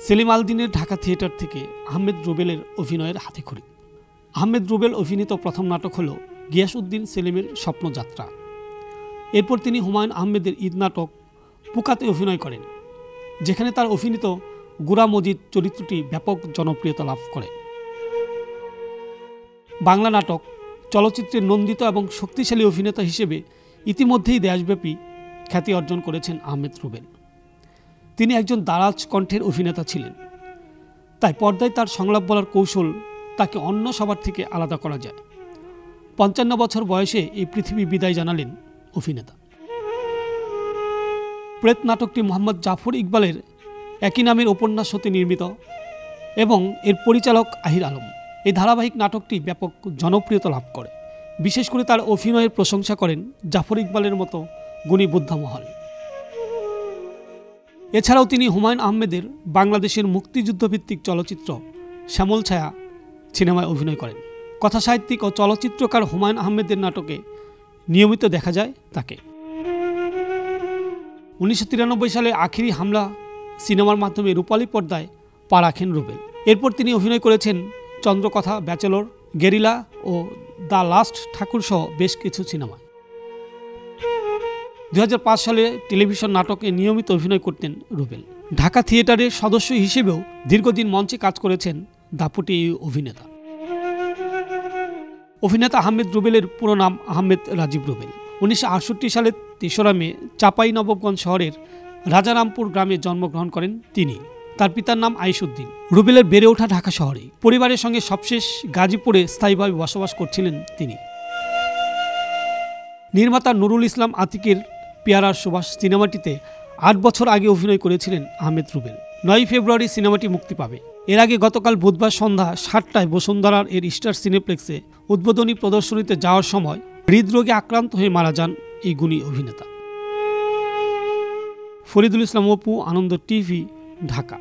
Selim Al দীনের Dhaka theatre থেকে আহমেদ রুবেলের অভিনয়ের হাতেখড়ি। আহমেদ রুবেল অভিনীত প্রথম নাটক হল গিয়াসউদ্দিন সেলিমের স্বপ্নযাত্রা। এরপর তিনি হুমায়ুন আহমেদের ঈদ নাটক পুকাতে অভিনয় করেন, যেখানে তার অভিনীত গোরা মজিদ চরিত্রটি ব্যাপক জনপ্রিয়তা লাভ করে। বাংলা নাটক চলচ্চিত্রের নন্দিত এবং শক্তিশালী অভিনেতা হিসেবে ইতিমধ্যেই দেশব্যাপী খ্যাতি অর্জন করেছেন আহমেদ রুবেল। তিনি একজন দারাজ কণ্ঠের অভিনেতা ছিলেন, তাই পর্দায় তার সংলাপ বলার কৌশল তাকে অন্য সবার থেকে আলাদা করা যায়। ৫৫ বছর বয়সে এই পৃথিবী বিদায় জানালেন অভিনেতা। প্রেত নাটকটি মোহাম্মদ জাফর ইকবালের একই নামের উপন্যাস হতে নির্মিত এবং এর পরিচালক আহির আলম। এই ধারাবাহিক নাটকটি ব্যাপক জনপ্রিয়তা লাভ করে। বিশেষ করে তার অভিনয়ের প্রশংসা করেন জাফর ইকবালের মতো গুণী বুদ্ধা মহল। এছাড়াও তিনি হুমায়ুন আহমেদের বাংলাদেশের মুক্তিযুদ্ধভিত্তিক চলচ্চিত্র শ্যামল ছায়া সিনেমায় অভিনয় করেন। কথাসাহিত্যিক ও চলচ্চিত্রকার হুমায়ুন আহমেদের নাটকে নিয়মিত দেখা যায় তাকে। 1993 সালে আখিরি হামলা সিনেমার মাধ্যমে রূপালী পর্দায় পা রাখেন রুবেল। এরপর তিনি অভিনয় করেছেন চন্দ্রকথা, ব্যাচেলর, গেরিলা ও দ্য লাস্ট ঠাকুর সহ বেশ কিছু সিনেমায়। 2005 সালে টেলিভিশন নাটকে নিয়মিত অভিনয় করতেন রুবেল। ঢাকা থিয়েটারের সদস্য হিসেবেও দীর্ঘদিন মঞ্চে কাজ করেছেন দাপুটে এই অভিনেতা। অভিনেতা আহমেদ রুবেলের পুরো নাম আহমেদ রাজীব রুবেল। 1968 সালের 3রা মে চাঁপাইনবাবগঞ্জ শহরের রাজারামপুর গ্রামে জন্মগ্রহণ করেন তিনি। তার পিতার নাম আইসুদ্দিন। রুবেলের বেড়ে ওঠা ঢাকা শহরে। পরিবারের সঙ্গে সবশেষ গাজীপুরে স্থায়ীভাবে বসবাস করছিলেন তিনি। নির্মাতা নুরুল ইসলাম আতিকের পেয়ারার সুবাস সিনেমাটিতে 8 বছর আগে অভিনয় করেছিলেন আহমেদ রুবেল। 9 ফেব্রুয়ারি সিনেমাটি মুক্তি পাবে। এর আগে গতকাল বুধবার সন্ধ্যা 7টায় বসুন্ধরার এর স্টার সিনেপ্লেক্সে উদ্বোধনী প্রদর্শনীতে যাওয়ার সময় হৃদরোগে আক্রান্ত হয়ে মারা যান এই গুণী অভিনেতা। ফরিদুল ইসলাম অপু, আনন্দ টিভি, ঢাকা।